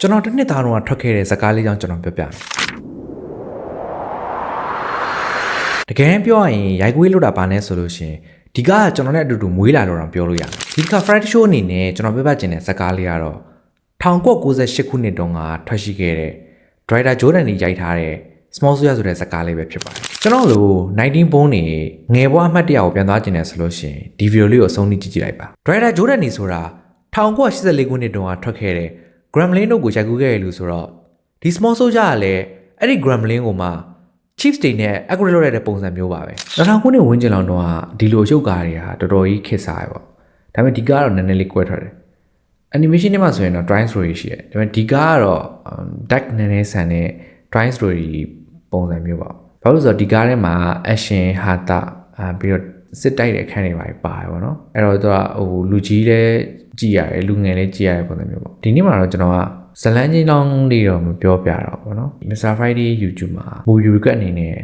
ကျွန်တော်တစ်နှစ်သားတော့ထွက်ခဲ့တဲ့ဇာတ်ကားလေးကြောင့်ကျွန်တော်ပြောပြမယ်တကယ်ပြောရရင်ရိုက်ကွေးလို့တာပါနဲ့ဆိုလို့ရှင်ဒီကကျွန်တော်နဲ့အတူတူမွေးလာတော့ပြောလို့ရတယ်ဒီက Friday show အနေနဲ့ကျွန်တော်ပြပြချင်တဲ့ဇာတ်ကားလေးကတော့1998ခုနှစ်တုန်းကထွက်ရှိခဲ့တဲ့ Driver Jordan ကြီးရိုက်ထားတဲ့ Small Soldier ဆိုတဲ့ဇာတ်ကားလေးပဲဖြစ်ပါတယ်ကျွန်တော်တို့19 ဘုန်းနေငယ်ဘွားအမှတ်တရကိုပြန်သွားကျင်တယ်ဆိုလို့ရှင်ဒီဗီဒီယိုလေးကိုအဆုံးထိကြည့်ကြည့်လိုက်ပါ Driver Jordan ကြီးဆိုတာ1984ခုနှစ်တုန်းကထွက်ခဲ့တဲ့ Gremlin တို့ကိုရိုက်ကူးခဲ့ရလို့ဆိုတော့ဒီ Small Soldier ကလည်းအဲ့ဒီ Gremlin ကိုမှ Chiefs တွေနဲ့ accurate လုပ်ရတဲ့ပုံစံမျိုးပါပဲ2000ခုနှစ်ဝန်းကျင်လောက်တော့ဒီလိုရုပ်ကားတွေဟာတော်တော်ကြီးခက်စားရပေါ့ဒါပေမဲ့ဒီကားကတော့နည်းနည်းလေးကွဲထွက်တယ် animation တွေမှာဆိုရင်တော့ drawing story ရှိတယ်ဒါပေမဲ့ဒီကားကတော့ dark နည်းနည်းဆန်တဲ့ drawing story ပုံစံမျိုးပေါ့ဘာလို့လဲဆိုတော့ဒီကားထဲမှာ action ဟာတာပြီးတော့စစ်တိုက်တဲ့အခန်းတွေပါတယ်ပေါ့နော်အဲ့တော့သူကဟိုလူကြီးလည်းကြည့်ရတယ်လူငယ်လည်းကြည့်ရတဲ့ပုံစံမျိုးပေါ့ဒီနေ့မှာတော့ကျွန်တော်ကဇလန်းချင်းလောင်းလေးတော့မပြောပြတော့ဘူးเนาะ Mr. Friday YouTube မှာ movie recap အနေနဲ့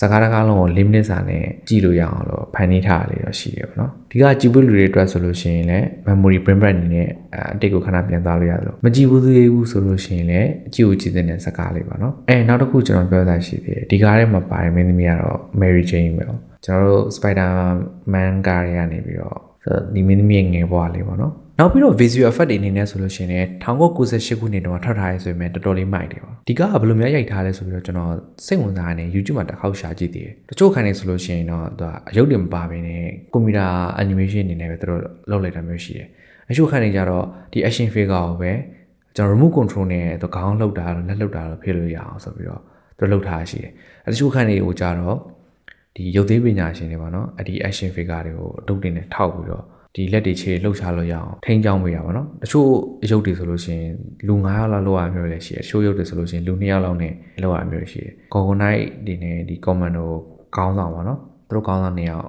စကားတကားလုံးကို10မိနစ်စာနဲ့ကြည့်လို့ရအောင်လို့ဖန်တီးထားလေးတော့ရှိတယ်ပေါ့နော်ဒီကကြည့်ဖို့လူတွေအတွက်ဆိုလို့ရှိရင်လည်း memory brain break အနေနဲ့အတိတ်ကိုခဏပြန်သွားလို့ရတယ်လို့မကြည့်ဘူးသေးဘူးဆိုလို့ရှိရင်လည်းအကြည့်ကိုကြည့်တဲ့စကားလေးပါနော်နောက်တစ်ခုကျွန်တော်ပြောတာရှိသေးတယ်ဒီကားထဲမှာပါတယ်မင်းသမီးကတော့ Mary Jane ပဲကျွန်တော်တို့ Spider-Man ကားတွေကနေပြီးတော့ဒီမင်းသမီးငယ်ဘွားလေးပေါ့နော်နောက်ပြီးတော့ visual effect တွေအနေနဲ့ဆိုလို့ရှိရင်1998ခုနှစ်တုန်းကထွက်ထားရဲဆိုပေမဲ့တော်တော်လေးမိုက်တယ်ပေါ့ဒီကဘယ်လိုများရိုက်ထားလဲဆိုပြီးတော့ကျွန်တော်စိတ်ဝင်စားနေ YouTube မှာတစ်ခေါက်ရှာကြည့်သေးတယ်တချို့ခိုင်နေဆိုလို့ရှိရင်တော့သူကအရုပ်တွေမပါဘဲနဲ့ကွန်ပျူတာ animation အနေနဲ့ပဲသူတို့လုပ်လိုက်တာမျိုးရှိတယ်တချို့ခိုင်နေကြတော့ဒီ action figure ကိုပဲကျွန်တော် remote control နဲ့သူခေါင်းလှုပ်တာလက်လှုပ်တာတော့ဖြစ်လို့ရအောင်ဆိုပြီးတော့သူလှုပ်ထားရှိတယ်တချို့ခိုင်နေကိုကြတော့ဒီရုပ်သေးပညာရှင်တွေပါနော်ဒီ action figure တွေကိုအတုပ်တွေနဲ့ထောက်ပြီးတော့ဒီလက်တွေခြေလှုပ်ရှားလို့ရအောင်ထိန်းချောင်းပေးရပါတော့တချို့ရုပ်တွေဆိုလို့ရှိရင်လူ9ယောက်လောက်လောက်ရမျိုးလည်းရှိတယ်တချို့ရုပ်တွေဆိုလို့ရှိရင်လူ2ယောက်လောက်နဲ့လောက်ရမျိုးရှိတယ်ကော်ကိုနိုင်ဒီနဲ့ဒီ commando ခေါင်းဆောင်ပါနော်သူတို့ခေါင်းဆောင်2ယောက်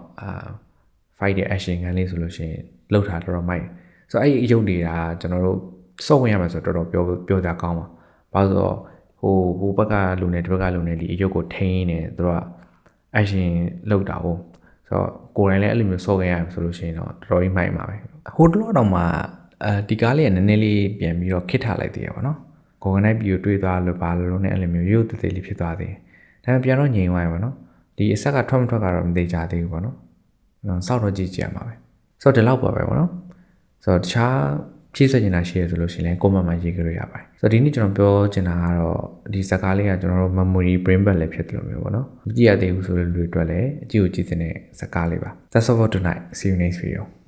fight တဲ့ action ခံလေးဆိုလို့ရှိရင်လှုပ်ထားတော်မိုက်ဆိုတော့အဲ့ဒီရုပ်တွေကကျွန်တော်တို့စော့ဝင်ရမှာဆိုတော့တော်တော်ပြောကြကောင်းပါဘာလို့ဆိုတော့ဟိုဘက်ကလူနဲ့ဒီဘက်ကလူနဲ့ဒီအရုပ်ကိုထိန်းနေသူတို့က action လှုပ်တာဟုတ်ဆိုတော့ကိုယ်တိုင်လည်းအဲ့လိုမျိုးစော့ခဲ့ရမှာဆိုလို့ရှိရင်တော့တော်တော်ကြီးမိုက်မှာပဲဟိုတလောတော့မှဒီကားလေးကနည်းနည်းလေးပြန်ပြီးတော့ခစ်ထားလိုက်သေးရပါတော့ကိုယ်ကနေပြီးတွေးသွားလို့ဘာလို့နဲ့အဲ့လိုမျိုးရုပ်တသေးလေးဖြစ်သွားသေးတယ်ဒါပေမဲ့ပြန်တော့ငြိမ်သွားပြီပါနော်ဒီအဆက်ကထွက်မထွက်ကတော့မသိကြသေးဘူးပါနော်စောက်တော့ကြည့်ကြရမှာပဲဆိုတော့ဒီလောက်ပါပဲပါနော်ဆိုတော့တခြားဖြည့်ဆွတ်နေတာရှိရဆိုလို့ရှိရင်လည်း comment မှာရေးကြရပါတယ်ဆိုတော့ဒီနေ့ကျွန်တော်ပြောချင်တာကတော့ဒီဇာတ်ကားလေးကကျွန်တော်တို့ memory brain break လည်းဖြစ်တယ်လို့မျိုးပေါ့နော်မကြည့်ရသေးဘူးဆိုတဲ့လူတွေအတွက်လည်းအကြည့်ကိုကြည့်တဲ့ဇာတ်ကားလေးပါ That's all for tonight. See you next video.